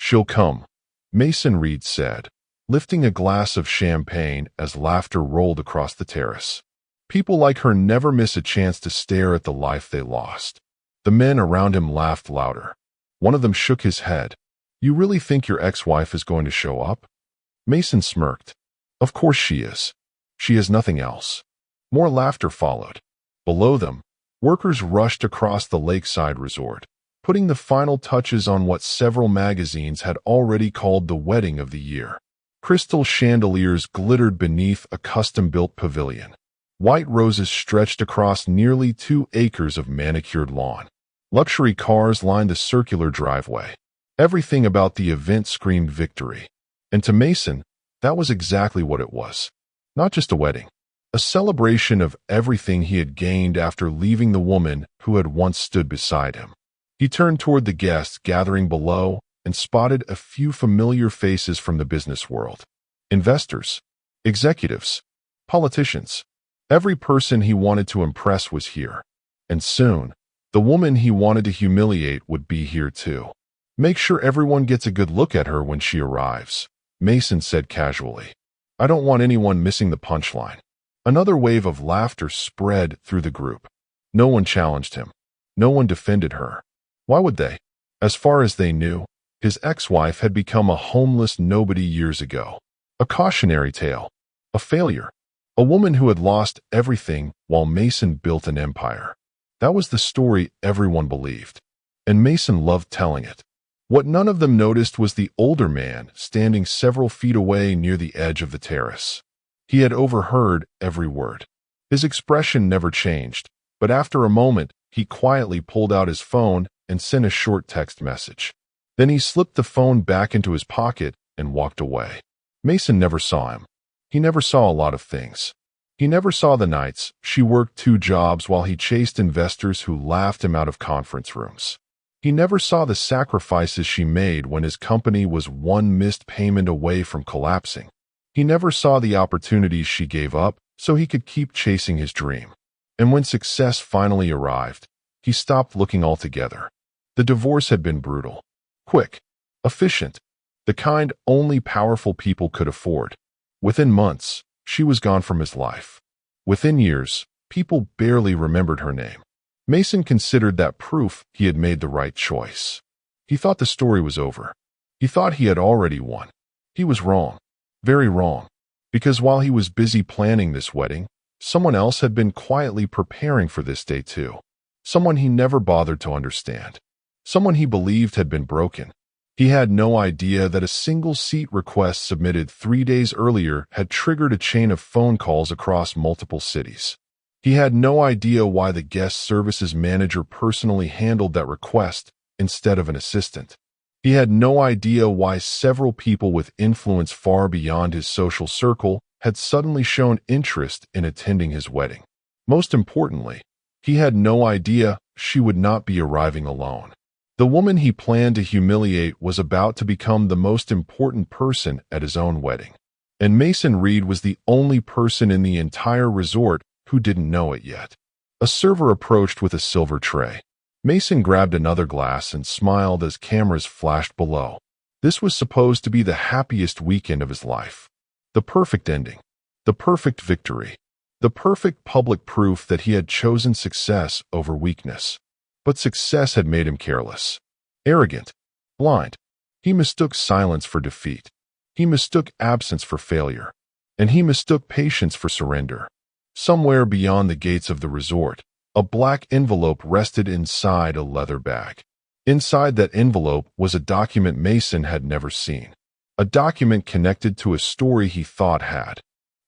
"She'll come," Mason Reed said, lifting a glass of champagne as laughter rolled across the terrace. People like her never miss a chance to stare at the life they lost. The men around him laughed louder. One of them shook his head. "You really think your ex-wife is going to show up?" Mason smirked. "Of course she is. She has nothing else." More laughter followed. Below them, workers rushed across the lakeside resort, putting the final touches on what several magazines had already called the wedding of the year. Crystal chandeliers glittered beneath a custom-built pavilion. White roses stretched across nearly 2 acres of manicured lawn. Luxury cars lined the circular driveway. Everything about the event screamed victory. And to Mason, that was exactly what it was. Not just a wedding. A celebration of everything he had gained after leaving the woman who had once stood beside him. He turned toward the guests gathering below and spotted a few familiar faces from the business world. Investors, executives, politicians. Every person he wanted to impress was here. And soon, the woman he wanted to humiliate would be here too. "Make sure everyone gets a good look at her when she arrives," Mason said casually. "I don't want anyone missing the punchline." Another wave of laughter spread through the group. No one challenged him. No one defended her. Why would they? As far as they knew, his ex-wife had become a homeless nobody years ago. A cautionary tale. A failure. A woman who had lost everything while Mason built an empire. That was the story everyone believed. And Mason loved telling it. What none of them noticed was the older man standing several feet away near the edge of the terrace. He had overheard every word. His expression never changed, but after a moment, he quietly pulled out his phone and sent a short text message. Then he slipped the phone back into his pocket and walked away. Mason never saw him. He never saw a lot of things. He never saw the nights she worked 2 jobs while he chased investors who laughed him out of conference rooms. He never saw the sacrifices she made when his company was one missed payment away from collapsing. He never saw the opportunities she gave up so he could keep chasing his dream. And when success finally arrived, he stopped looking altogether. The divorce had been brutal. Quick. Efficient. The kind only powerful people could afford. Within months, she was gone from his life. Within years, people barely remembered her name. Mason considered that proof he had made the right choice. He thought the story was over. He thought he had already won. He was wrong. Very wrong. Because while he was busy planning this wedding, someone else had been quietly preparing for this day too. Someone he never bothered to understand. Someone he believed had been broken. He had no idea that a single seat request submitted 3 days earlier had triggered a chain of phone calls across multiple cities. He had no idea why the guest services manager personally handled that request instead of an assistant. He had no idea why several people with influence far beyond his social circle had suddenly shown interest in attending his wedding. Most importantly, he had no idea she would not be arriving alone. The woman he planned to humiliate was about to become the most important person at his own wedding. And Mason Reed was the only person in the entire resort who didn't know it yet. A server approached with a silver tray. Mason grabbed another glass and smiled as cameras flashed below. This was supposed to be the happiest weekend of his life. The perfect ending. The perfect victory. The perfect public proof that he had chosen success over weakness. But success had made him careless, arrogant, blind. He mistook silence for defeat. He mistook absence for failure. And he mistook patience for surrender. Somewhere beyond the gates of the resort, a black envelope rested inside a leather bag. Inside that envelope was a document Mason had never seen. A document connected to a story he thought had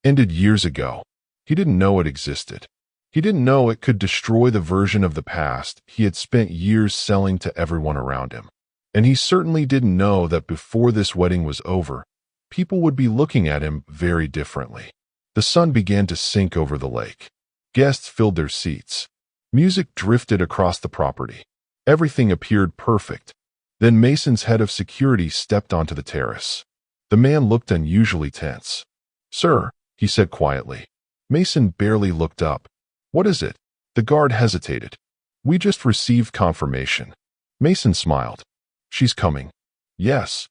ended years ago. He didn't know it existed. He didn't know it could destroy the version of the past he had spent years selling to everyone around him. And he certainly didn't know that before this wedding was over, people would be looking at him very differently. The sun began to sink over the lake. Guests filled their seats. Music drifted across the property. Everything appeared perfect. Then Mason's head of security stepped onto the terrace. The man looked unusually tense. "Sir," he said quietly. Mason barely looked up. "What is it?" The guard hesitated. "We just received confirmation." Mason smiled. "She's coming." Yes.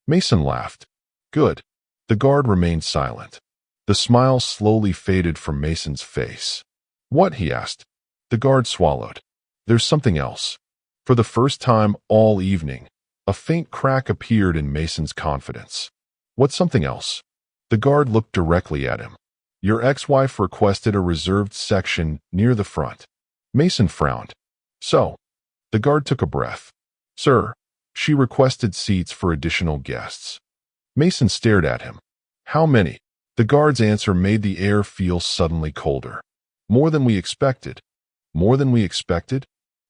Mason laughed. Good. The guard remained silent. The smile slowly faded from Mason's face. What? He asked. The guard swallowed. There's something else. For the first time all evening, a faint crack appeared in Mason's confidence. What's something else? The guard looked directly at him. Your ex-wife requested a reserved section near the front. Mason frowned. So? The guard took a breath. Sir, she requested seats for additional guests. Mason stared at him. How many? The guard's answer made the air feel suddenly colder. More than we expected. More than we expected?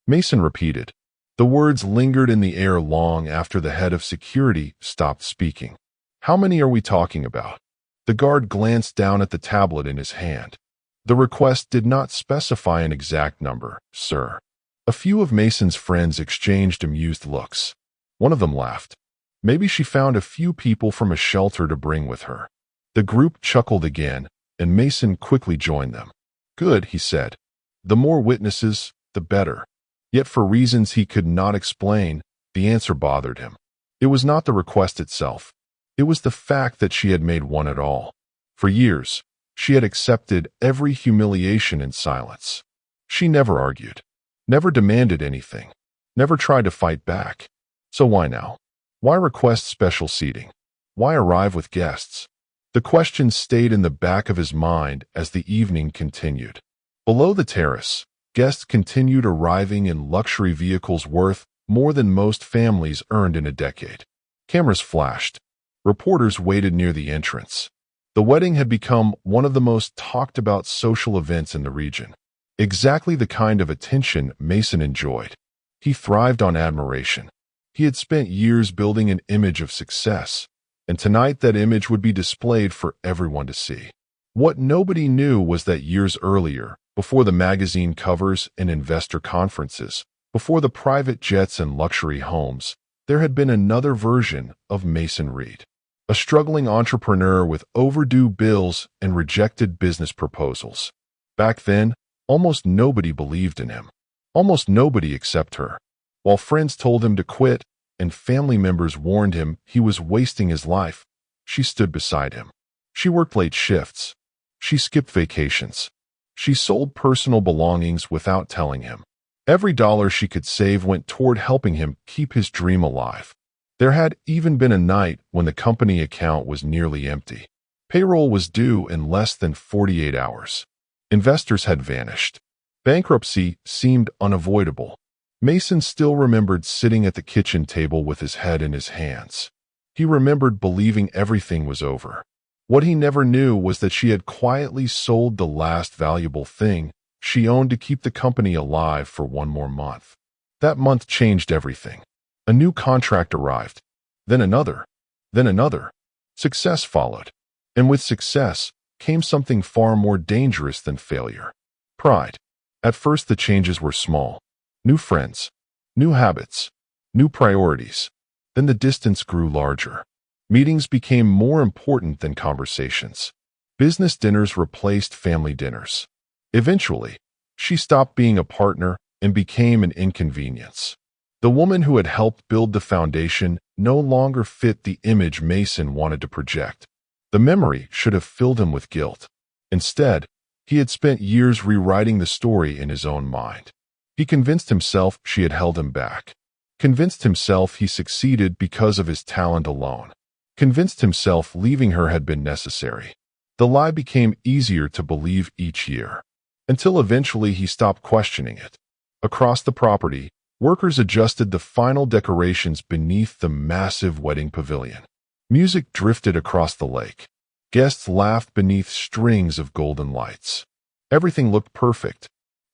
Mason repeated. The words lingered in the air long after the head of security stopped speaking. How many are we talking about? The guard glanced down at the tablet in his hand. The request did not specify an exact number, sir. A few of Mason's friends exchanged amused looks. One of them laughed. Maybe she found a few people from a shelter to bring with her. The group chuckled again, and Mason quickly joined them. Good, he said. The more witnesses, the better. Yet for reasons he could not explain, the answer bothered him. It was not the request itself. It was the fact that she had made one at all. For years, she had accepted every humiliation in silence. She never argued, never demanded anything, never tried to fight back. So why now? Why request special seating? Why arrive with guests? The question stayed in the back of his mind as the evening continued. Below the terrace, guests continued arriving in luxury vehicles worth more than most families earned in a decade. Cameras flashed. Reporters waited near the entrance. The wedding had become one of the most talked about social events in the region. Exactly the kind of attention Mason enjoyed. He thrived on admiration. He had spent years building an image of success, and tonight that image would be displayed for everyone to see. What nobody knew was that years earlier, before the magazine covers and investor conferences, before the private jets and luxury homes, there had been another version of Mason Reed. A struggling entrepreneur with overdue bills and rejected business proposals. Back then, almost nobody believed in him. Almost nobody except her. While friends told him to quit and family members warned him he was wasting his life, she stood beside him. She worked late shifts. She skipped vacations. She sold personal belongings without telling him. Every dollar she could save went toward helping him keep his dream alive. There had even been a night when the company account was nearly empty. Payroll was due in less than 48 hours. Investors had vanished. Bankruptcy seemed unavoidable. Mason still remembered sitting at the kitchen table with his head in his hands. He remembered believing everything was over. What he never knew was that she had quietly sold the last valuable thing she owned to keep the company alive for one more month. That month changed everything. A new contract arrived. Then another. Then another. Success followed. And with success came something far more dangerous than failure. Pride. At first the changes were small. New friends, new habits, new priorities. Then the distance grew larger. Meetings became more important than conversations. Business dinners replaced family dinners. Eventually, she stopped being a partner and became an inconvenience. The woman who had helped build the foundation no longer fit the image Mason wanted to project. The memory should have filled him with guilt. Instead, he had spent years rewriting the story in his own mind. He convinced himself she had held him back. Convinced himself he succeeded because of his talent alone. Convinced himself leaving her had been necessary. The lie became easier to believe each year, until eventually he stopped questioning it. Across the property, workers adjusted the final decorations beneath the massive wedding pavilion. Music drifted across the lake. Guests laughed beneath strings of golden lights. Everything looked perfect.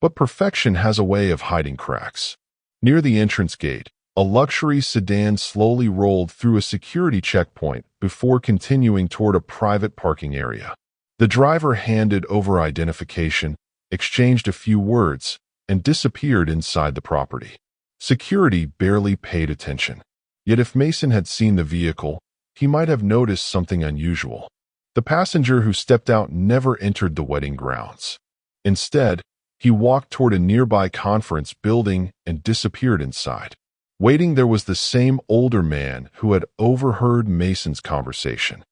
But perfection has a way of hiding cracks. Near the entrance gate, a luxury sedan slowly rolled through a security checkpoint before continuing toward a private parking area. The driver handed over identification, exchanged a few words, and disappeared inside the property. Security barely paid attention. Yet if Mason had seen the vehicle, he might have noticed something unusual. The passenger who stepped out never entered the wedding grounds. Instead, he walked toward a nearby conference building and disappeared inside. Waiting there was the same older man who had overheard Mason's conversation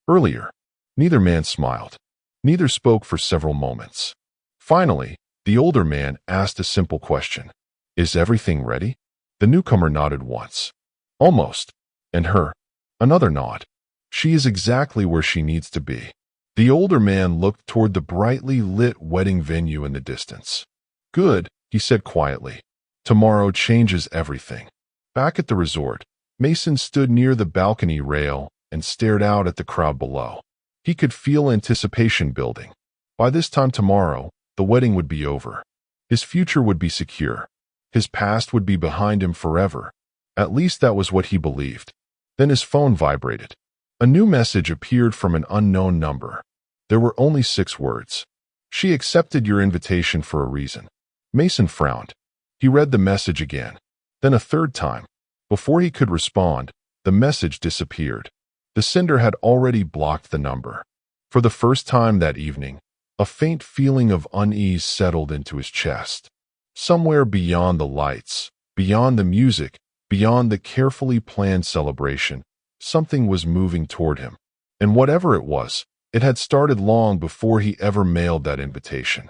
earlier. Neither man smiled. Neither spoke for several moments. Finally, the older man asked a simple question. Is everything ready? The newcomer nodded once. Almost. And her? Another nod. She is exactly where she needs to be. The older man looked toward the brightly lit wedding venue in the distance. Good, he said quietly. Tomorrow changes everything. Back at the resort, Mason stood near the balcony rail and stared out at the crowd below. He could feel anticipation building. By this time tomorrow, the wedding would be over. His future would be secure. His past would be behind him forever. At least that was what he believed. Then his phone vibrated. A new message appeared from an unknown number. There were only 6 words. She accepted your invitation for a reason. Mason frowned. He read the message again. Then a third time. Before he could respond, the message disappeared. The sender had already blocked the number. For the first time that evening, a faint feeling of unease settled into his chest. Somewhere beyond the lights, beyond the music, beyond the carefully planned celebration, something was moving toward him. And whatever it was, it had started long before he ever mailed that invitation.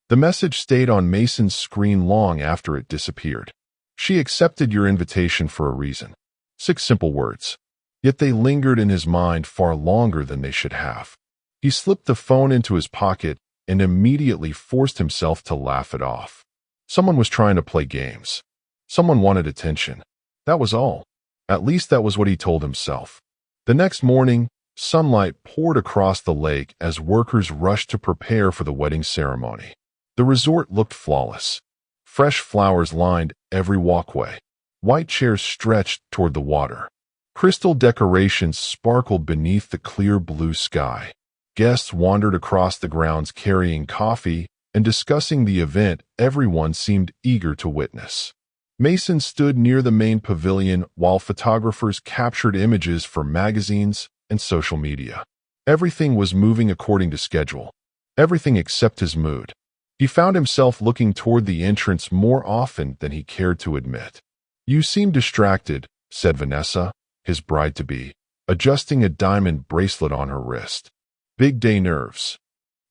The message stayed on Mason's screen long after it disappeared. She accepted your invitation for a reason. 6 simple words. Yet they lingered in his mind far longer than they should have. He slipped the phone into his pocket and immediately forced himself to laugh it off. Someone was trying to play games. Someone wanted attention. That was all. At least that was what he told himself. The next morning, sunlight poured across the lake as workers rushed to prepare for the wedding ceremony. The resort looked flawless. Fresh flowers lined every walkway. White chairs stretched toward the water. Crystal decorations sparkled beneath the clear blue sky. Guests wandered across the grounds carrying coffee and discussing the event everyone seemed eager to witness. Mason stood near the main pavilion while photographers captured images for magazines and social media. Everything was moving according to schedule. Everything except his mood. He found himself looking toward the entrance more often than he cared to admit. You seem distracted, said Vanessa, his bride-to-be, adjusting a diamond bracelet on her wrist. Big day nerves.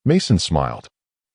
Mason smiled.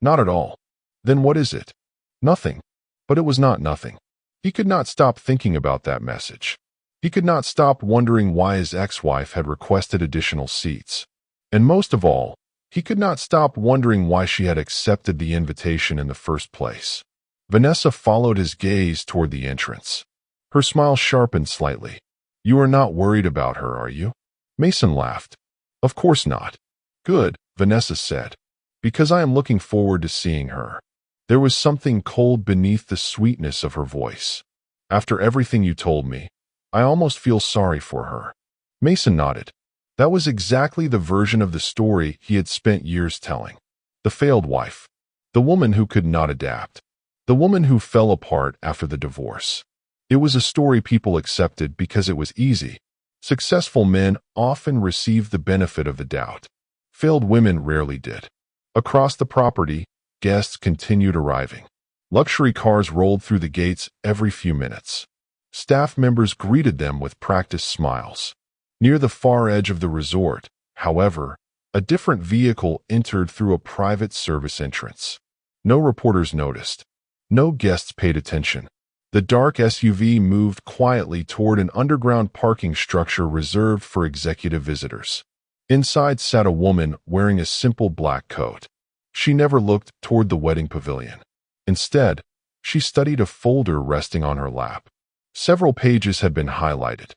Not at all. Then what is it? Nothing. But it was not nothing. He could not stop thinking about that message. He could not stop wondering why his ex-wife had requested additional seats. And most of all, he could not stop wondering why she had accepted the invitation in the first place. Vanessa followed his gaze toward the entrance. Her smile sharpened slightly. You are not worried about her, are you? Mason laughed. Of course not. Good, Vanessa said. Because I am looking forward to seeing her. There was something cold beneath the sweetness of her voice. After everything you told me, I almost feel sorry for her. Mason nodded. That was exactly the version of the story he had spent years telling. The failed wife. The woman who could not adapt. The woman who fell apart after the divorce. It was a story people accepted because it was easy. Successful men often received the benefit of the doubt. Failed women rarely did. Across the property, guests continued arriving. Luxury cars rolled through the gates every few minutes. Staff members greeted them with practiced smiles. Near the far edge of the resort, however, a different vehicle entered through a private service entrance. No reporters noticed. No guests paid attention. The dark SUV moved quietly toward an underground parking structure reserved for executive visitors. Inside sat a woman wearing a simple black coat. She never looked toward the wedding pavilion. Instead, she studied a folder resting on her lap. Several pages had been highlighted.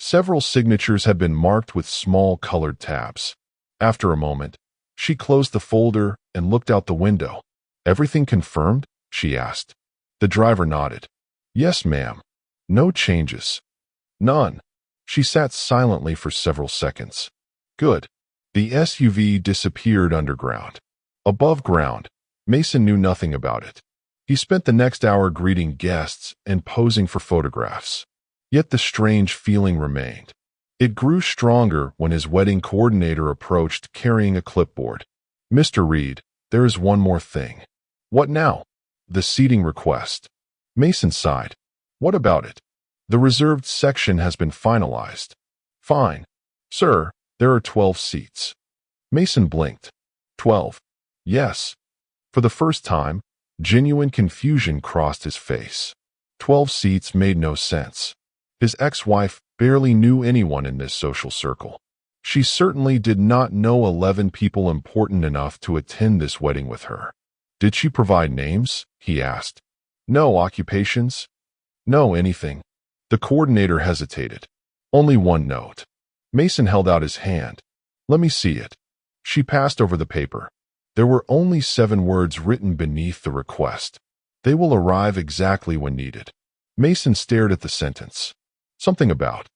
Several signatures had been marked with small colored tabs. After a moment, she closed the folder and looked out the window. Everything confirmed? She asked. The driver nodded. Yes, ma'am. No changes. None. She sat silently for several seconds. Good. The SUV disappeared underground. Above ground, Mason knew nothing about it. He spent the next hour greeting guests and posing for photographs. Yet the strange feeling remained. It grew stronger when his wedding coordinator approached carrying a clipboard. Mr. Reed, there is one more thing. What now? The seating request. Mason sighed. What about it? The reserved section has been finalized. Fine. Sir, there are 12 seats. Mason blinked. 12. Yes. For the first time, genuine confusion crossed his face. 12 seats made no sense. His ex-wife barely knew anyone in this social circle. She certainly did not know 11 people important enough to attend this wedding with her. Did she provide names? He asked. No occupations? No anything. The coordinator hesitated. Only one note. Mason held out his hand. Let me see it. She passed over the paper. There were only 7 words written beneath the request. They will arrive exactly when needed. Mason stared at the sentence. Something about.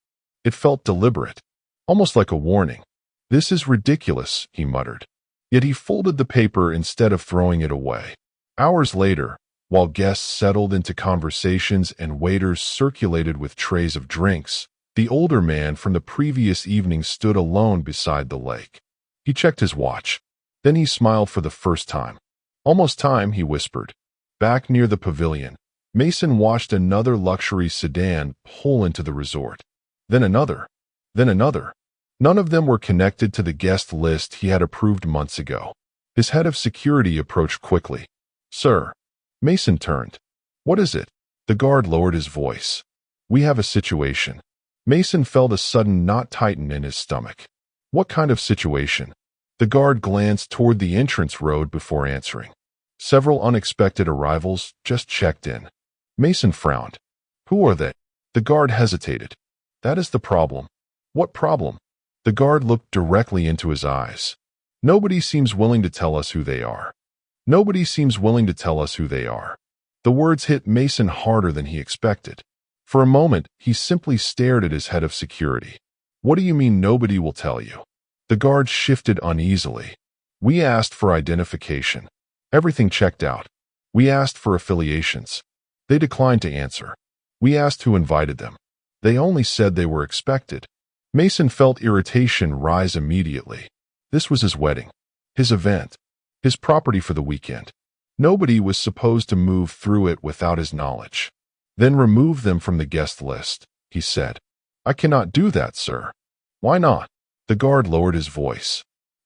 It felt deliberate, almost like a warning. This is ridiculous, he muttered. Yet he folded the paper instead of throwing it away. Hours later, while guests settled into conversations and waiters circulated with trays of drinks, the older man from the previous evening stood alone beside the lake. He checked his watch. Then he smiled for the first time. Almost time, he whispered. Back near the pavilion, Mason watched another luxury sedan pull into the resort. Then another. Then another. None of them were connected to the guest list he had approved months ago. His head of security approached quickly. Sir. Mason turned. What is it? The guard lowered his voice. We have a situation. Mason felt a sudden knot tighten in his stomach. What kind of situation? The guard glanced toward the entrance road before answering. Several unexpected arrivals just checked in. Mason frowned. Who are they? The guard hesitated. That is the problem. What problem? The guard looked directly into his eyes. Nobody seems willing to tell us who they are. Nobody seems willing to tell us who they are. The words hit Mason harder than he expected. For a moment, he simply stared at his head of security. What do you mean nobody will tell you? The guard shifted uneasily. We asked for identification. Everything checked out. We asked for affiliations. They declined to answer. We asked who invited them. They only said they were expected. Mason felt irritation rise immediately. This was his wedding, his event, his property for the weekend. Nobody was supposed to move through it without his knowledge. Then remove them from the guest list, he said. I cannot do that, sir. Why not? The guard lowered his voice.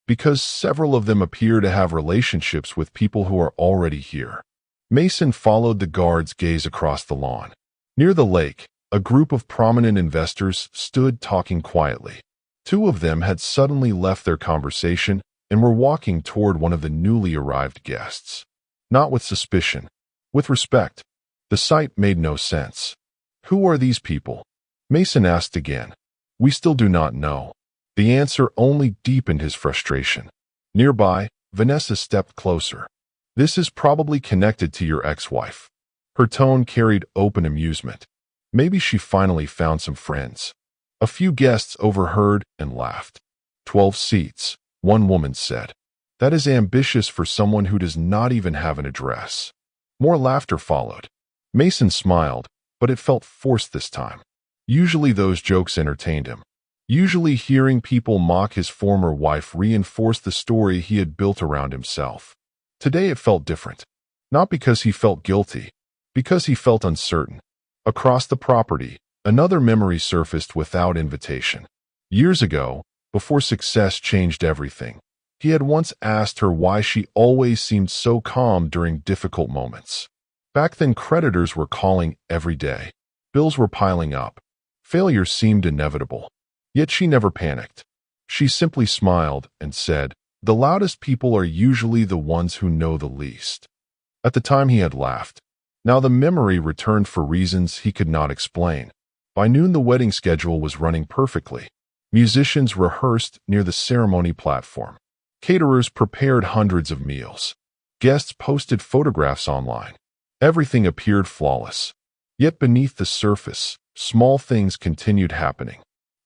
Because several of them appear to have relationships with people who are already here. Mason followed the guard's gaze across the lawn. Near the lake, a group of prominent investors stood talking quietly. 2 of them had suddenly left their conversation and were walking toward one of the newly arrived guests. Not with suspicion, with respect. The sight made no sense. Who are these people? Mason asked again. We still do not know. The answer only deepened his frustration. Nearby, Vanessa stepped closer. This is probably connected to your ex-wife. Her tone carried open amusement. Maybe she finally found some friends. A few guests overheard and laughed. 12 seats, one woman said. That is ambitious for someone who does not even have an address. More laughter followed. Mason smiled, but it felt forced this time. Usually those jokes entertained him. Usually hearing people mock his former wife reinforced the story he had built around himself. Today it felt different. Not because he felt guilty, because he felt uncertain. Across the property, another memory surfaced without invitation. Years ago, before success changed everything, he had once asked her why she always seemed so calm during difficult moments. Back then, creditors were calling every day. Bills were piling up. Failure seemed inevitable. Yet she never panicked. She simply smiled and said, "The loudest people are usually the ones who know the least." At the time he had laughed. Now the memory returned for reasons he could not explain. By noon the wedding schedule was running perfectly. Musicians rehearsed near the ceremony platform. Caterers prepared hundreds of meals. Guests posted photographs online. Everything appeared flawless. Yet beneath the surface, small things continued happening.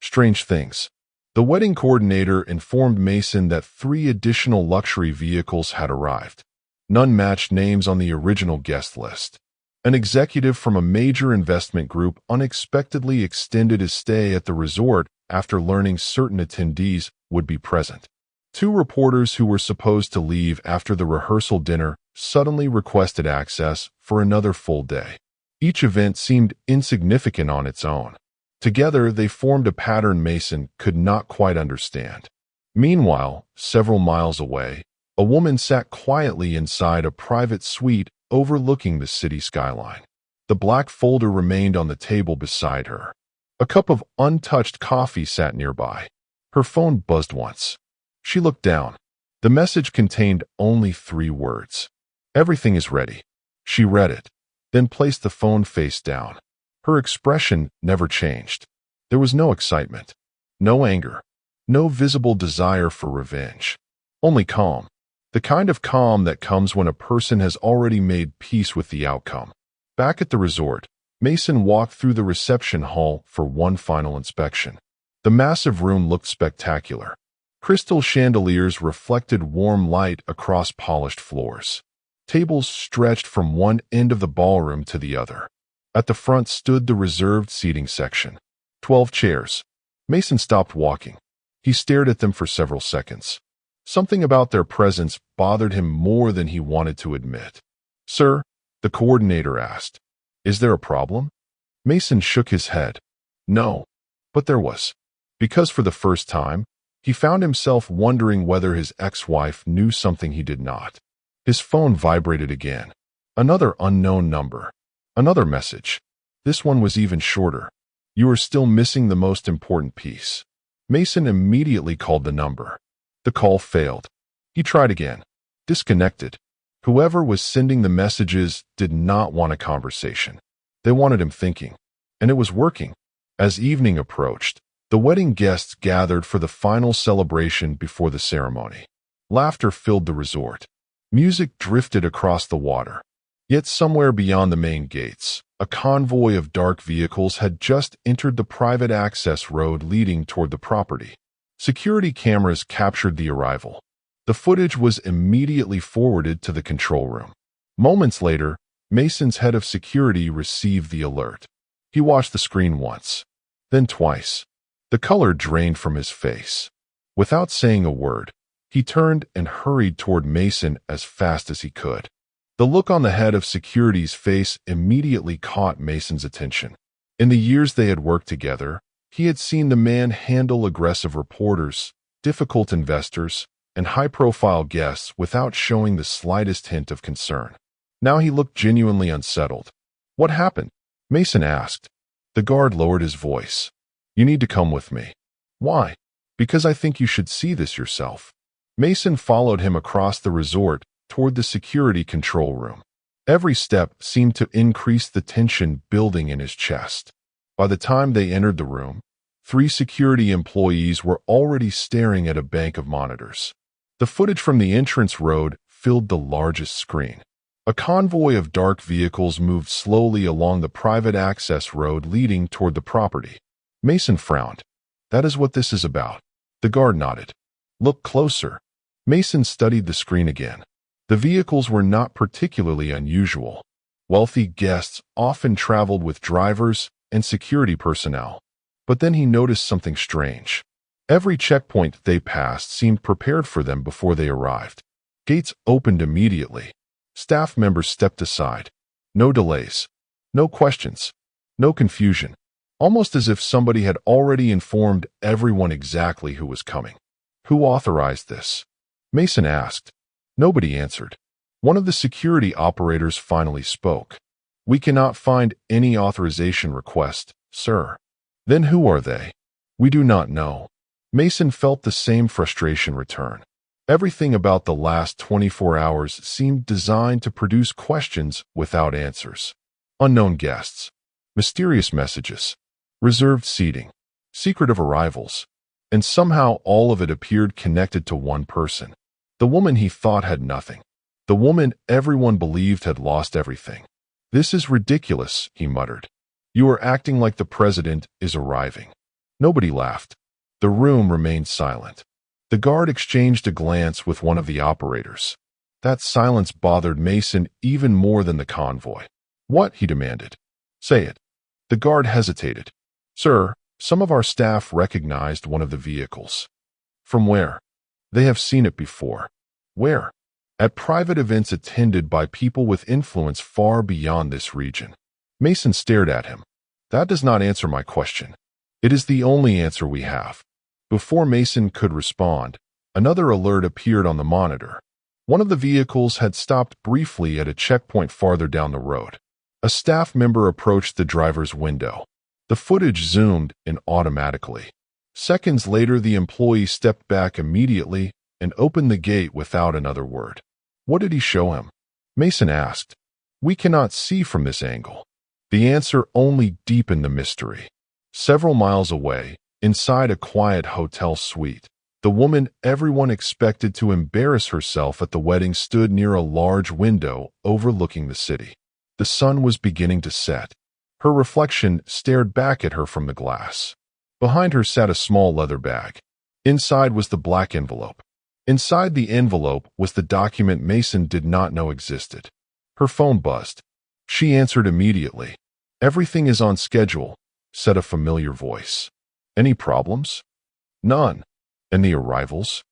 Strange things. The wedding coordinator informed Mason that 3 additional luxury vehicles had arrived. None matched names on the original guest list. An executive from a major investment group unexpectedly extended his stay at the resort after learning certain attendees would be present. 2 reporters who were supposed to leave after the rehearsal dinner suddenly requested access for another full day. Each event seemed insignificant on its own. Together, they formed a pattern Mason could not quite understand. Meanwhile, several miles away, a woman sat quietly inside a private suite overlooking the city skyline. The black folder remained on the table beside her. A cup of untouched coffee sat nearby. Her phone buzzed once. She looked down. The message contained only 3 words. "Everything is ready." She read it, then placed the phone face down. Her expression never changed. There was no excitement, no anger, no visible desire for revenge. Only calm. The kind of calm that comes when a person has already made peace with the outcome. Back at the resort, Mason walked through the reception hall for one final inspection. The massive room looked spectacular. Crystal chandeliers reflected warm light across polished floors. Tables stretched from one end of the ballroom to the other. At the front stood the reserved seating section. 12 chairs. Mason stopped walking. He stared at them for several seconds. Something about their presence bothered him more than he wanted to admit. "Sir," the coordinator asked, "is there a problem?" Mason shook his head. No, but there was. Because for the first time, he found himself wondering whether his ex-wife knew something he did not. His phone vibrated again. Another unknown number. Another message. This one was even shorter. "You are still missing the most important piece." Mason immediately called the number. The call failed. He tried again. Disconnected. Whoever was sending the messages did not want a conversation. They wanted him thinking. And it was working. As evening approached, the wedding guests gathered for the final celebration before the ceremony. Laughter filled the resort. Music drifted across the water. Yet somewhere beyond the main gates, a convoy of dark vehicles had just entered the private access road leading toward the property. Security cameras captured the arrival. The footage was immediately forwarded to the control room. Moments later, Mason's head of security received the alert. He watched the screen once, then twice. The color drained from his face. Without saying a word, he turned and hurried toward Mason as fast as he could. The look on the head of security's face immediately caught Mason's attention. In the years they had worked together, he had seen the man handle aggressive reporters, difficult investors, and high-profile guests without showing the slightest hint of concern. Now he looked genuinely unsettled. "What happened?" Mason asked. The guard lowered his voice. "You need to come with me." "Why?" "Because I think you should see this yourself." Mason followed him across the resort toward the security control room. Every step seemed to increase the tension building in his chest. By the time they entered the room, 3 security employees were already staring at a bank of monitors. The footage from the entrance road filled the largest screen. A convoy of dark vehicles moved slowly along the private access road leading toward the property. Mason frowned. "That is what this is about." The guard nodded. "Look closer." Mason studied the screen again. The vehicles were not particularly unusual. Wealthy guests often traveled with drivers and security personnel. But then he noticed something strange. Every checkpoint they passed seemed prepared for them before they arrived. Gates opened immediately. Staff members stepped aside. No delays. No questions. No confusion. Almost as if somebody had already informed everyone exactly who was coming. "Who authorized this?" Mason asked. Nobody answered. One of the security operators finally spoke. "We cannot find any authorization request, sir." "Then who are they?" "We do not know." Mason felt the same frustration return. Everything about the last 24 hours seemed designed to produce questions without answers. Unknown guests. Mysterious messages. Reserved seating. Secretive arrivals. And somehow all of it appeared connected to one person. The woman he thought had nothing. The woman everyone believed had lost everything. "This is ridiculous," he muttered. "You are acting like the president is arriving." Nobody laughed. The room remained silent. The guard exchanged a glance with one of the operators. That silence bothered Mason even more than the convoy. "What?" he demanded. "Say it." The guard hesitated. "Sir, some of our staff recognized one of the vehicles." "From where?" "They have seen it before." "Where?" "At private events attended by people with influence far beyond this region." Mason stared at him. That does not answer my question. It is the only answer we have. Before Mason could respond, another alert appeared on the monitor. One of the vehicles had stopped briefly at a checkpoint farther down the road. A staff member approached the driver's window. The footage zoomed in automatically. Seconds later, the employee stepped back immediately and opened the gate without another word. What did he show him? Mason asked. We cannot see from this angle. The answer only deepened the mystery. Several miles away, inside a quiet hotel suite, the woman everyone expected to embarrass herself at the wedding stood near a large window overlooking the city. The sun was beginning to set. Her reflection stared back at her from the glass. Behind her sat a small leather bag. Inside was the black envelope. Inside the envelope was the document Mason did not know existed. Her phone buzzed. She answered immediately. Everything is on schedule, said a familiar voice. Any problems? None. And the arrivals?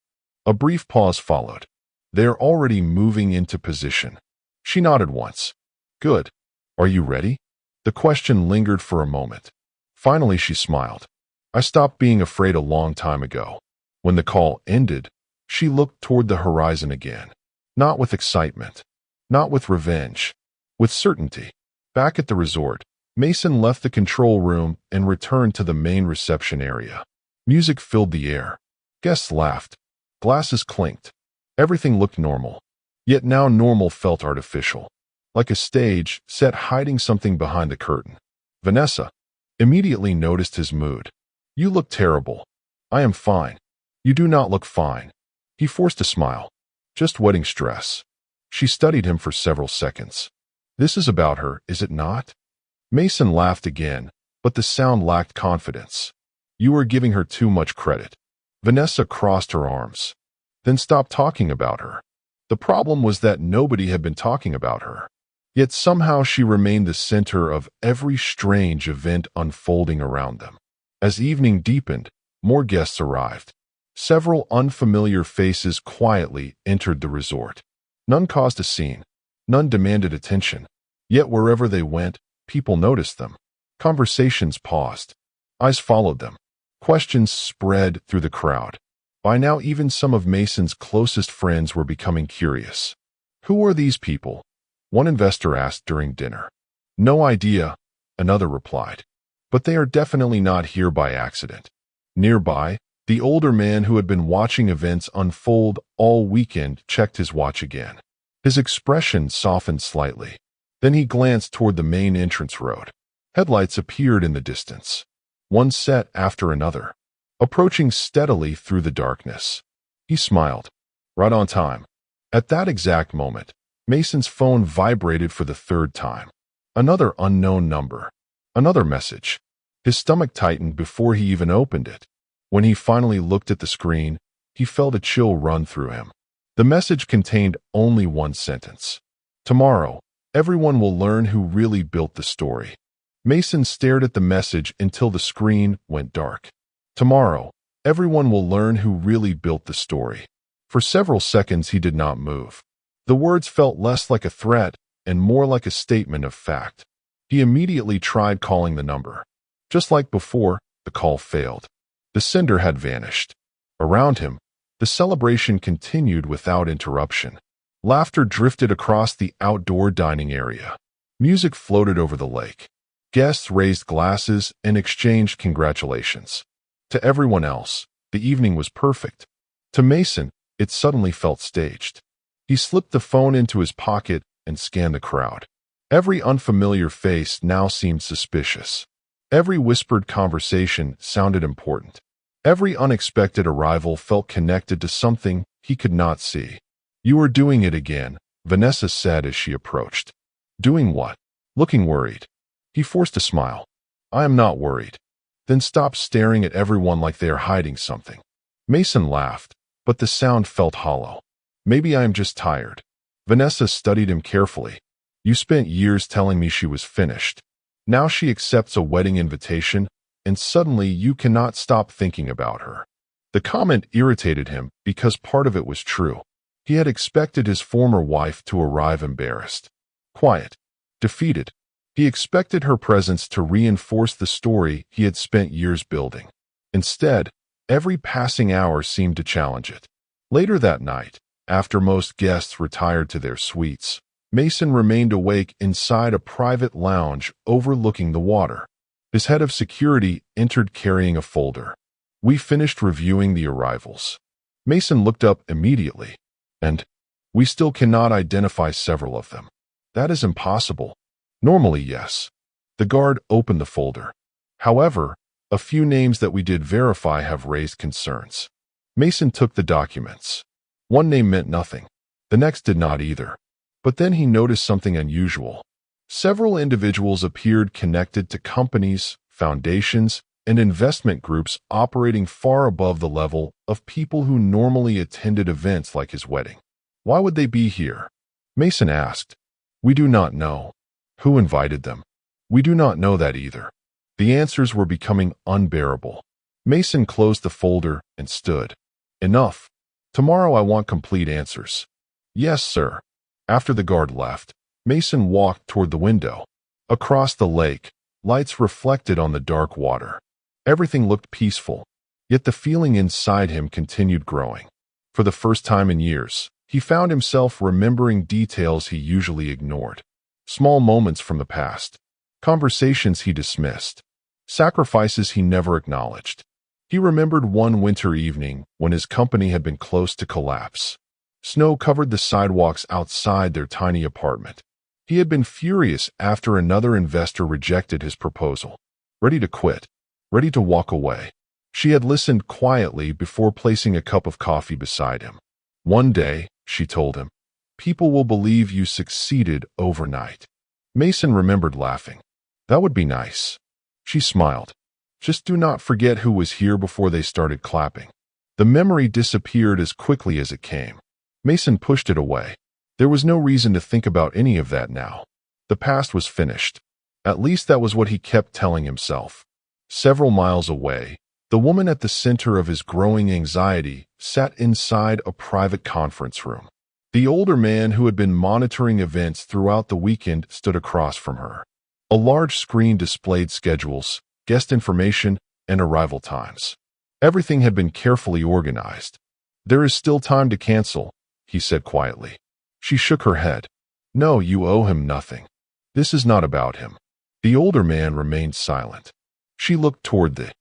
A brief pause followed. They're already moving into position. She nodded once. Good. Are you ready? The question lingered for a moment. Finally, she smiled. I stopped being afraid a long time ago. When the call ended, she looked toward the horizon again. Not with excitement. Not with revenge. With certainty. Back at the resort, Mason left the control room and returned to the main reception area. Music filled the air. Guests laughed. Glasses clinked. Everything looked normal. Yet now normal felt artificial. Like a stage set hiding something behind the curtain. Vanessa immediately noticed his mood. You look terrible. I am fine. You do not look fine. He forced a smile. Just wedding stress. She studied him for several seconds. This is about her, is it not? Mason laughed again, but the sound lacked confidence. You are giving her too much credit. Vanessa crossed her arms. Then stopped talking about her. The problem was that nobody had been talking about her. Yet somehow she remained the center of every strange event unfolding around them. As evening deepened, more guests arrived. Several unfamiliar faces quietly entered the resort. None caused a scene. None demanded attention. Yet wherever they went, people noticed them. Conversations paused. Eyes followed them. Questions spread through the crowd. By now, even some of Mason's closest friends were becoming curious. Who are these people? One investor asked during dinner. No idea, another replied. But they are definitely not here by accident. Nearby, the older man who had been watching events unfold all weekend checked his watch again. His expression softened slightly. Then he glanced toward the main entrance road. Headlights appeared in the distance. One set after another, approaching steadily through the darkness. He smiled. Right on time. At that exact moment, Mason's phone vibrated for the third time. Another unknown number. Another message. His stomach tightened before he even opened it. When he finally looked at the screen, he felt a chill run through him. The message contained only one sentence. Tomorrow, everyone will learn who really built the story. Mason stared at the message until the screen went dark. Tomorrow, everyone will learn who really built the story. For several seconds, he did not move. The words felt less like a threat and more like a statement of fact. He immediately tried calling the number. Just like before, the call failed. The sender had vanished. Around him, the celebration continued without interruption. Laughter drifted across the outdoor dining area. Music floated over the lake. Guests raised glasses and exchanged congratulations. To everyone else, the evening was perfect. To Mason, it suddenly felt staged. He slipped the phone into his pocket and scanned the crowd. Every unfamiliar face now seemed suspicious. Every whispered conversation sounded important. Every unexpected arrival felt connected to something he could not see. You are doing it again, Vanessa said as she approached. Doing what? Looking worried. He forced a smile. I am not worried. Then stopped staring at everyone like they are hiding something. Mason laughed, but the sound felt hollow. Maybe I am just tired. Vanessa studied him carefully. You spent years telling me she was finished. Now she accepts a wedding invitation, and suddenly you cannot stop thinking about her. The comment irritated him because part of it was true. He had expected his former wife to arrive embarrassed, quiet, defeated. He expected her presence to reinforce the story he had spent years building. Instead, every passing hour seemed to challenge it. Later that night, after most guests retired to their suites, Mason remained awake inside a private lounge overlooking the water. His head of security entered carrying a folder. "We finished reviewing the arrivals." Mason looked up immediately. "And we still cannot identify several of them." "That is impossible." "Normally, yes." The guard opened the folder. "However, a few names that we did verify have raised concerns." Mason took the documents. One name meant nothing. The next did not either. But then he noticed something unusual. Several individuals appeared connected to companies, foundations, and investment groups operating far above the level of people who normally attended events like his wedding. Why would they be here? Mason asked. "We do not know." "Who invited them?" "We do not know that either." The answers were becoming unbearable. Mason closed the folder and stood. "Enough. Tomorrow I want complete answers." "Yes, sir." After the guard left, Mason walked toward the window. Across the lake, lights reflected on the dark water. Everything looked peaceful, yet the feeling inside him continued growing. For the first time in years, he found himself remembering details he usually ignored. Small moments from the past, conversations he dismissed, sacrifices he never acknowledged. He remembered one winter evening when his company had been close to collapse. Snow covered the sidewalks outside their tiny apartment. He had been furious after another investor rejected his proposal. Ready to quit, ready to walk away. She had listened quietly before placing a cup of coffee beside him. "One day," she told him, "people will believe you succeeded overnight." Mason remembered laughing. "That would be nice." She smiled. "Just do not forget who was here before they started clapping." The memory disappeared as quickly as it came. Mason pushed it away. There was no reason to think about any of that now. The past was finished. At least that was what he kept telling himself. Several miles away, the woman at the center of his growing anxiety sat inside a private conference room. The older man who had been monitoring events throughout the weekend stood across from her. A large screen displayed schedules, guest information, and arrival times. Everything had been carefully organized. "There is still time to cancel," he said quietly. She shook her head. "No, you owe him nothing. This is not about him." The older man remained silent. She looked toward the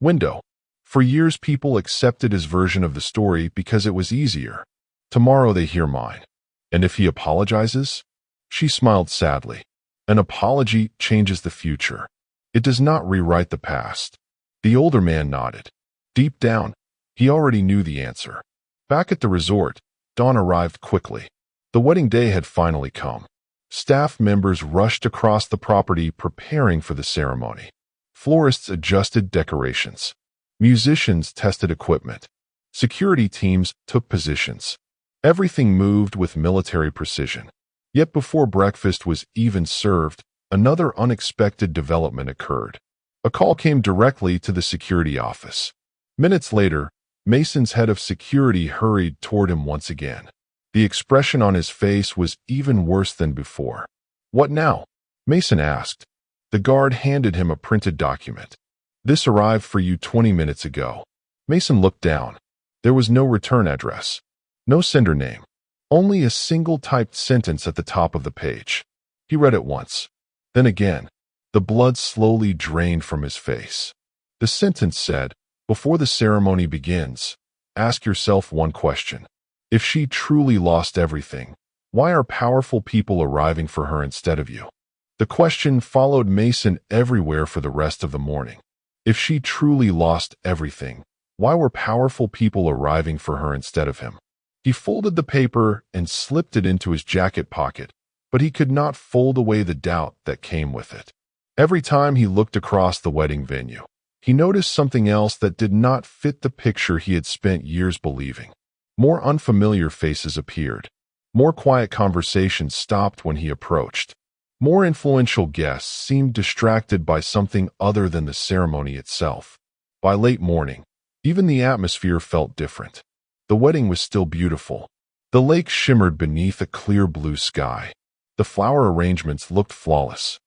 window. For years people accepted his version of the story because it was easier. Tomorrow they hear mine. "And if he apologizes?" She smiled sadly. "An apology changes the future. It does not rewrite the past." The older man nodded. Deep down, he already knew the answer. Back at the resort, dawn arrived quickly. The wedding day had finally come. Staff members rushed across the property preparing for the ceremony. Florists adjusted decorations. Musicians tested equipment. Security teams took positions. Everything moved with military precision. Yet before breakfast was even served, another unexpected development occurred. A call came directly to the security office. Minutes later, Mason's head of security hurried toward him once again. The expression on his face was even worse than before. "What now?" Mason asked. The guard handed him a printed document. "This arrived for you 20 minutes ago." Mason looked down. There was no return address, no sender name, only a single typed sentence at the top of the page. He read it once, then again. The blood slowly drained from his face. The sentence said, "Before the ceremony begins, ask yourself one question. If she truly lost everything, why are powerful people arriving for her instead of you?" The question followed Mason everywhere for the rest of the morning. If she truly lost everything, why were powerful people arriving for her instead of him? He folded the paper and slipped it into his jacket pocket, but he could not fold away the doubt that came with it. Every time he looked across the wedding venue, he noticed something else that did not fit the picture he had spent years believing. More unfamiliar faces appeared. More quiet conversations stopped when he approached. More influential guests seemed distracted by something other than the ceremony itself. By late morning, even the atmosphere felt different. The wedding was still beautiful. The lake shimmered beneath a clear blue sky. The flower arrangements looked flawless.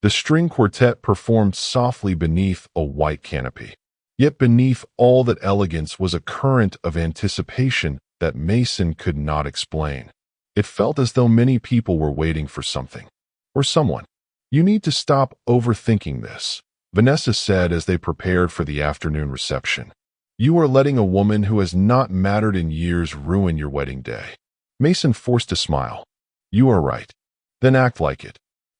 The string quartet performed softly beneath a white canopy. Yet beneath all that elegance was a current of anticipation that Mason could not explain. It felt as though many people were waiting for something. Or someone. "You need to stop overthinking this," Vanessa said as they prepared for the afternoon reception. "You are letting a woman who has not mattered in years ruin your wedding day." Mason forced a smile. "You are right. Then act like it."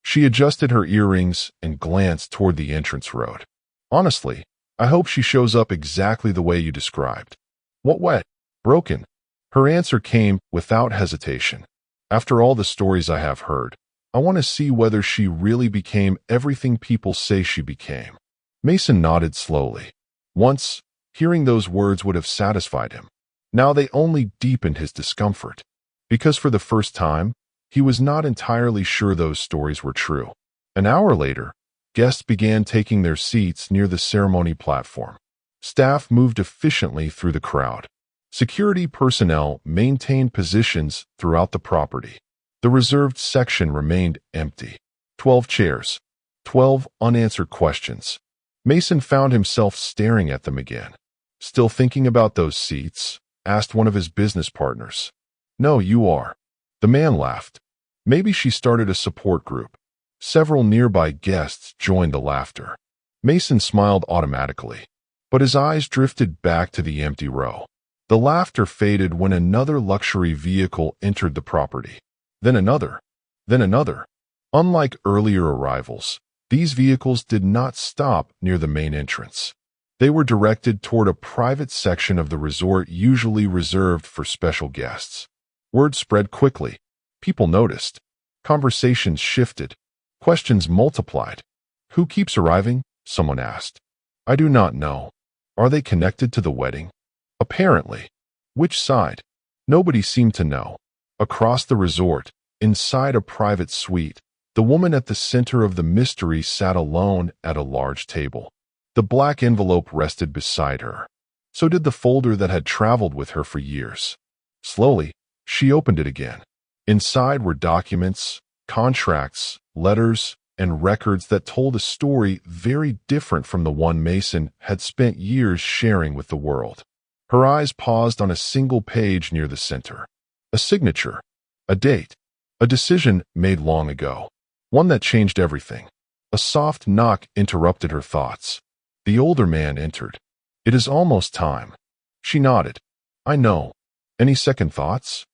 She adjusted her earrings and glanced toward the entrance road. "Honestly, I hope she shows up exactly the way you described." "What way?" "Broken." Her answer came without hesitation. "After all the stories I have heard, I want to see whether she really became everything people say she became." Mason nodded slowly. Once, hearing those words would have satisfied him. Now they only deepened his discomfort. Because for the first time, he was not entirely sure those stories were true. An hour later, guests began taking their seats near the ceremony platform. Staff moved efficiently through the crowd. Security personnel maintained positions throughout the property. The reserved section remained empty. 12 chairs. 12 unanswered questions. Mason found himself staring at them again. "Still thinking about those seats?" asked one of his business partners. "No, you are." The man laughed. Maybe she started a support group. Several nearby guests joined the laughter. Mason smiled automatically, but his eyes drifted back to the empty row. The laughter faded when another luxury vehicle entered the property. Then another. Then another. Unlike earlier arrivals, these vehicles did not stop near the main entrance. They were directed toward a private section of the resort usually reserved for special guests. Word spread quickly. People noticed. Conversations shifted. Questions multiplied. "Who keeps arriving?" someone asked. "I do not know." "Are they connected to the wedding?" "Apparently." "Which side?" Nobody seemed to know. Across the resort, inside a private suite, the woman at the center of the mystery sat alone at a large table. The black envelope rested beside her. So did the folder that had traveled with her for years. Slowly, she opened it again. Inside were documents, contracts, letters, and records that told a story very different from the one Mason had spent years sharing with the world. Her eyes paused on a single page near the center. A signature, a date, a decision made long ago, one that changed everything. A soft knock interrupted her thoughts. The older man entered. "It is almost time." She nodded. "I know. Any second thoughts?"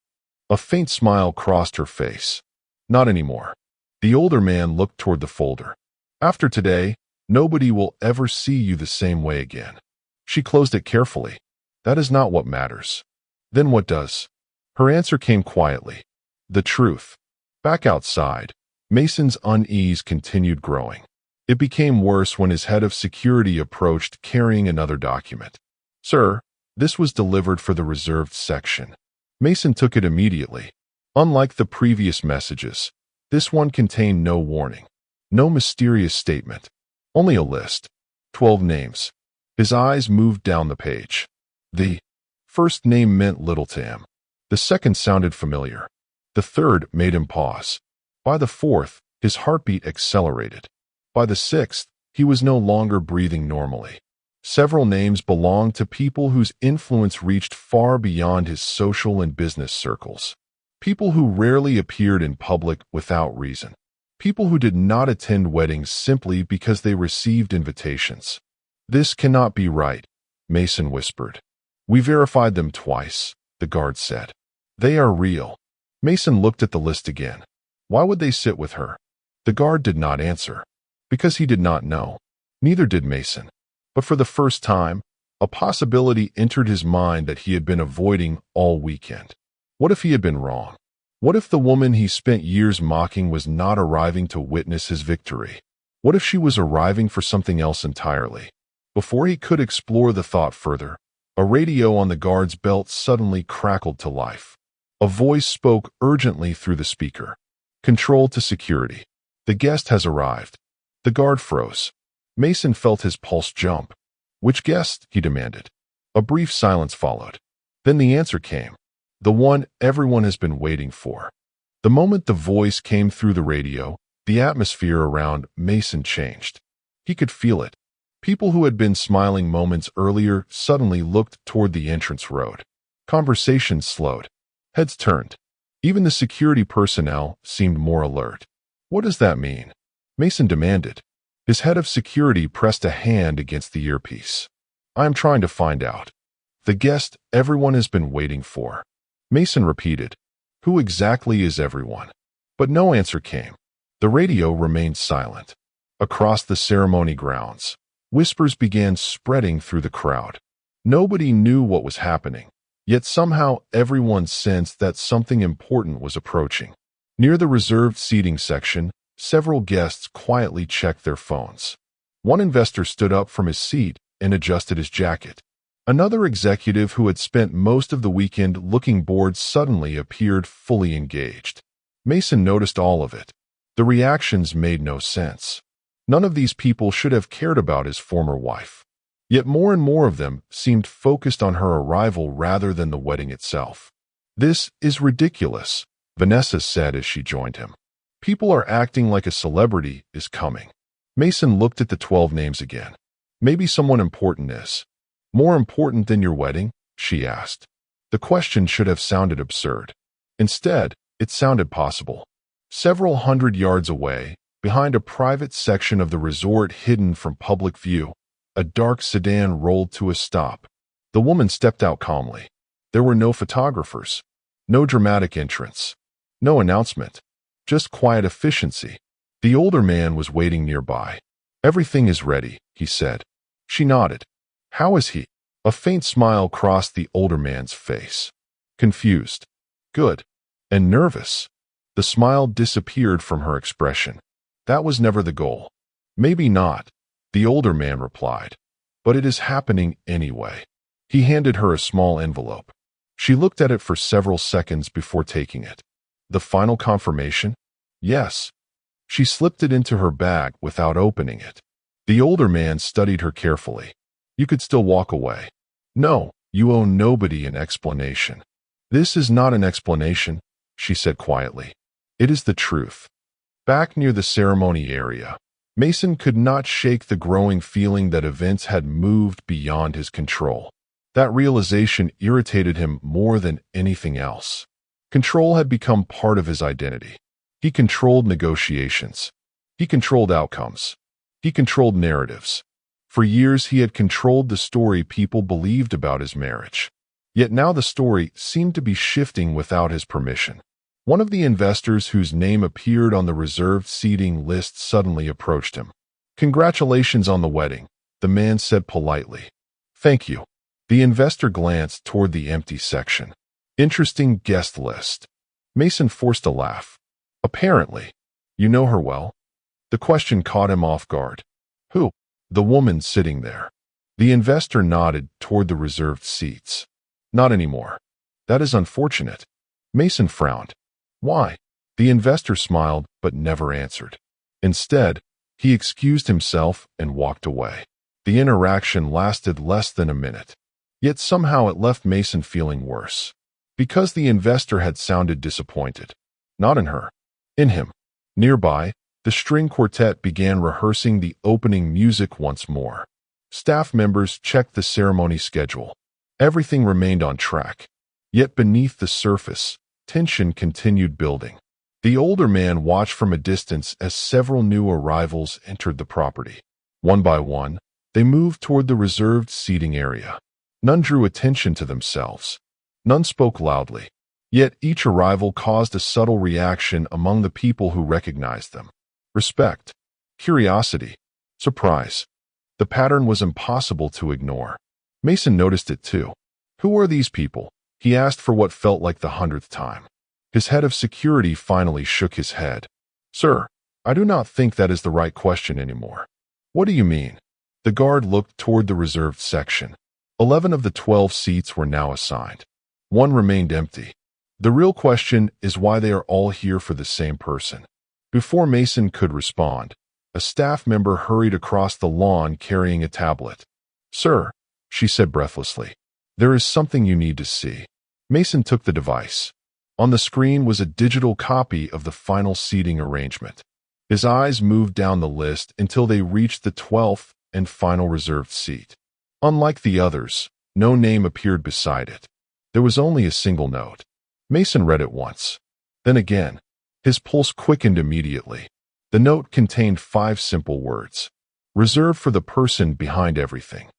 A faint smile crossed her face. "Not anymore." The older man looked toward the folder. "After today, nobody will ever see you the same way again." She closed it carefully. "That is not what matters." "Then what does?" Her answer came quietly. "The truth." Back outside, Mason's unease continued growing. It became worse when his head of security approached carrying another document. "Sir, this was delivered for the reserved section." Mason took it immediately. Unlike the previous messages, this one contained no warning, no mysterious statement, only a list. 12 names. His eyes moved down the page. The first name meant little to him. The second sounded familiar. The third made him pause. By the fourth, his heartbeat accelerated. By the sixth, he was no longer breathing normally. Several names belonged to people whose influence reached far beyond his social and business circles. People who rarely appeared in public without reason. People who did not attend weddings simply because they received invitations. "This cannot be right," Mason whispered. "We verified them twice," the guard said. "They are real." Mason looked at the list again. Why would they sit with her? The guard did not answer. Because he did not know. Neither did Mason. But for the first time, a possibility entered his mind that he had been avoiding all weekend. What if he had been wrong? What if the woman he spent years mocking was not arriving to witness his victory? What if she was arriving for something else entirely? Before he could explore the thought further, a radio on the guard's belt suddenly crackled to life. A voice spoke urgently through the speaker. "Control to security. The guest has arrived." The guard froze. Mason felt his pulse jump. "Which guest?" he demanded. A brief silence followed. Then the answer came. The one everyone has been waiting for. The moment the voice came through the radio, The atmosphere around Mason changed. He could feel it. People who had been smiling moments earlier suddenly looked toward the entrance road. Conversations slowed. Heads turned. Even the security personnel seemed more alert. What does that mean? Mason demanded. His head of security pressed a hand against the earpiece. I am trying to find out. The guest everyone has been waiting for. Mason repeated. Who exactly is everyone? But no answer came. The radio remained silent. Across the ceremony grounds, whispers began spreading through the crowd. Nobody knew what was happening, yet somehow everyone sensed that something important was approaching. Near the reserved seating section, several guests quietly checked their phones. One investor stood up from his seat and adjusted his jacket. Another executive who had spent most of the weekend looking bored suddenly appeared fully engaged. Mason noticed all of it. The reactions made no sense. None of these people should have cared about his former wife. Yet more and more of them seemed focused on her arrival rather than the wedding itself. This is ridiculous, Vanessa said as she joined him. People are acting like a celebrity is coming. Mason looked at the 12 names again. Maybe someone important is. More important than your wedding? She asked. The question should have sounded absurd. Instead, it sounded possible. Several hundred yards away, behind a private section of the resort hidden from public view, a dark sedan rolled to a stop. The woman stepped out calmly. There were no photographers, no dramatic entrance, no announcement, just quiet efficiency. The older man was waiting nearby. Everything is ready, he said. She nodded. How is he? A faint smile crossed the older man's face. Confused. Good. And nervous. The smile disappeared from her expression. That was never the goal. Maybe not, the older man replied. But it is happening anyway. He handed her a small envelope. She looked at it for several seconds before taking it. The final confirmation? Yes. She slipped it into her bag without opening it. The older man studied her carefully. You could still walk away. No, you owe nobody an explanation. This is not an explanation, she said quietly. It is the truth. Back near the ceremony area, Mason could not shake the growing feeling that events had moved beyond his control. That realization irritated him more than anything else. Control had become part of his identity. He controlled negotiations. He controlled outcomes. He controlled narratives. For years, he had controlled the story people believed about his marriage. Yet now the story seemed to be shifting without his permission. One of the investors whose name appeared on the reserved seating list suddenly approached him. Congratulations on the wedding, the man said politely. Thank you. The investor glanced toward the empty section. Interesting guest list. Mason forced a laugh. Apparently. You know her well? The question caught him off guard. Who? The woman sitting there. The investor nodded toward the reserved seats. Not anymore. That is unfortunate. Mason frowned. Why? The investor smiled but never answered. Instead, he excused himself and walked away. The interaction lasted less than a minute. Yet somehow it left Mason feeling worse. Because the investor had sounded disappointed. Not in her. In him. Nearby, the string quartet began rehearsing the opening music once more. Staff members checked the ceremony schedule. Everything remained on track. Yet beneath the surface, tension continued building. The older man watched from a distance as several new arrivals entered the property. One by one, they moved toward the reserved seating area. None drew attention to themselves. None spoke loudly. Yet each arrival caused a subtle reaction among the people who recognized them. Respect, curiosity, surprise. The pattern was impossible to ignore. Mason noticed it too. Who are these people? He asked for what felt like the 100th time. His head of security finally shook his head. Sir, I do not think that is the right question anymore. What do you mean? The guard looked toward the reserved section. 11 of the 12 seats were now assigned. One remained empty. The real question is why they are all here for the same person. Before Mason could respond, a staff member hurried across the lawn carrying a tablet. Sir, she said breathlessly, there is something you need to see. Mason took the device. On the screen was a digital copy of the final seating arrangement. His eyes moved down the list until they reached the 12th and final reserved seat. Unlike the others, no name appeared beside it. There was only a single note. Mason read it once. Then again. His pulse quickened immediately. The note contained 5 simple words. Reserved for the person behind everything.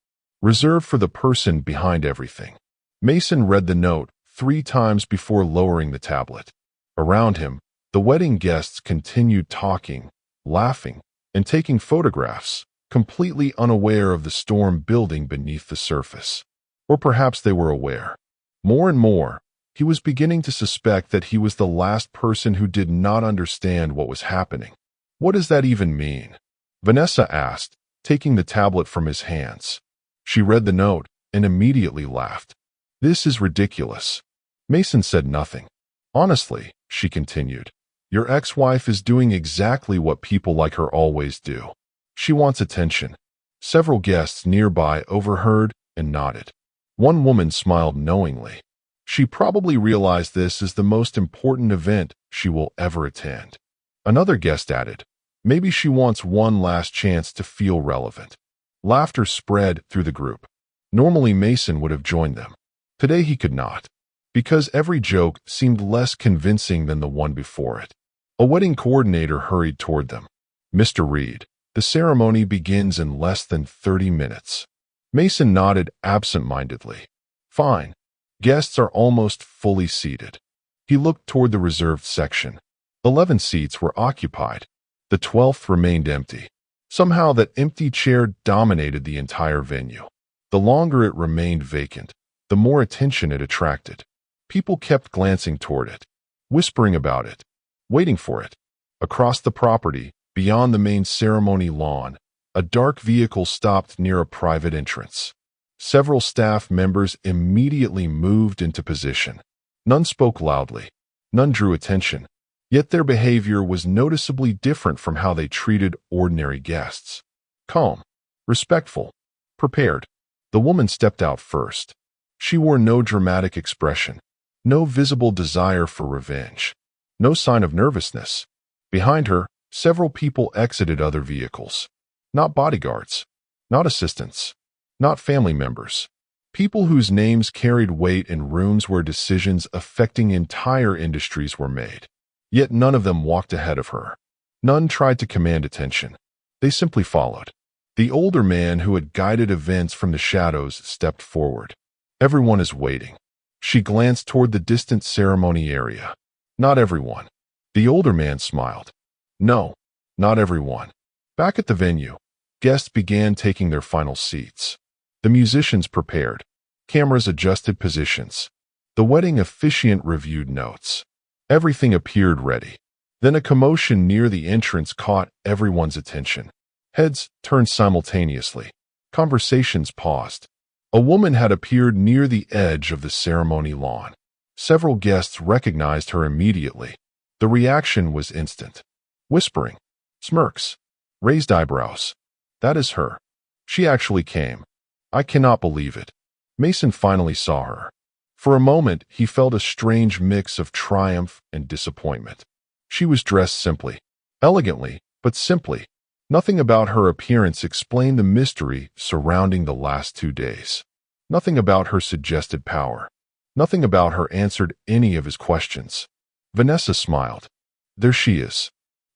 Reserved for the person behind everything. Mason read the note 3 times before lowering the tablet. Around him, the wedding guests continued talking, laughing, and taking photographs, completely unaware of the storm building beneath the surface. Or perhaps they were aware. More and more, he was beginning to suspect that he was the last person who did not understand what was happening. What does that even mean? Vanessa asked, taking the tablet from his hands. She read the note and immediately laughed. This is ridiculous. Mason said nothing. Honestly, she continued, your ex-wife is doing exactly what people like her always do. She wants attention. Several guests nearby overheard and nodded. One woman smiled knowingly. She probably realized this is the most important event she will ever attend. Another guest added, maybe she wants one last chance to feel relevant. Laughter spread through the group. Normally Mason would have joined them. Today he could not, because every joke seemed less convincing than the one before it. A wedding coordinator hurried toward them. Mr. Reed, the ceremony begins in less than 30 minutes. Mason nodded absent-mindedly. Fine. Guests are almost fully seated. He looked toward the reserved section. 11 seats were occupied. The 12th remained empty. Somehow that empty chair dominated the entire venue. The longer it remained vacant, the more attention it attracted. People kept glancing toward it, whispering about it, waiting for it. Across the property, beyond the main ceremony lawn, a dark vehicle stopped near a private entrance. Several staff members immediately moved into position. None spoke loudly. None drew attention. Yet their behavior was noticeably different from how they treated ordinary guests. Calm, respectful, prepared. The woman stepped out first. She wore no dramatic expression, no visible desire for revenge, no sign of nervousness. Behind her, several people exited other vehicles. Not bodyguards, not assistants, not family members. People whose names carried weight in rooms where decisions affecting entire industries were made. Yet none of them walked ahead of her. None tried to command attention. They simply followed. The older man who had guided events from the shadows stepped forward. Everyone is waiting. She glanced toward the distant ceremony area. Not everyone. The older man smiled. No, not everyone. Back at the venue, guests began taking their final seats. The musicians prepared. Cameras adjusted positions. The wedding officiant reviewed notes. Everything appeared ready. Then a commotion near the entrance caught everyone's attention. Heads turned simultaneously. Conversations paused. A woman had appeared near the edge of the ceremony lawn. Several guests recognized her immediately. The reaction was instant. Whispering, smirks, raised eyebrows. That is her. She actually came. I cannot believe it. Mason finally saw her. For a moment, he felt a strange mix of triumph and disappointment. She was dressed simply, elegantly, but simply. Nothing about her appearance explained the mystery surrounding the last 2 days. Nothing about her suggested power. Nothing about her answered any of his questions. Vanessa smiled. There she is.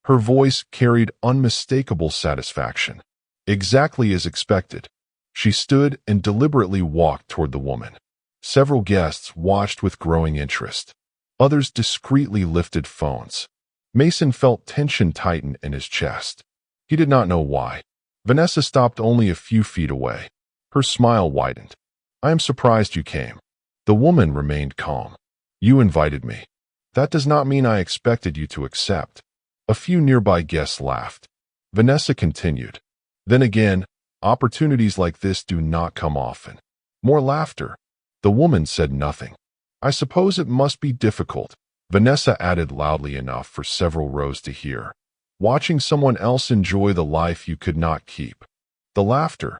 Her voice carried unmistakable satisfaction. Exactly as expected. She stood and deliberately walked toward the woman. Several guests watched with growing interest. Others discreetly lifted phones. Mason felt tension tighten in his chest. He did not know why. Vanessa stopped only a few feet away. Her smile widened. I am surprised you came. The woman remained calm. You invited me. That does not mean I expected you to accept. A few nearby guests laughed. Vanessa continued. Then again, opportunities like this do not come often. More laughter. The woman said nothing. I suppose it must be difficult, Vanessa added loudly enough for several rows to hear. Watching someone else enjoy the life you could not keep. The laughter,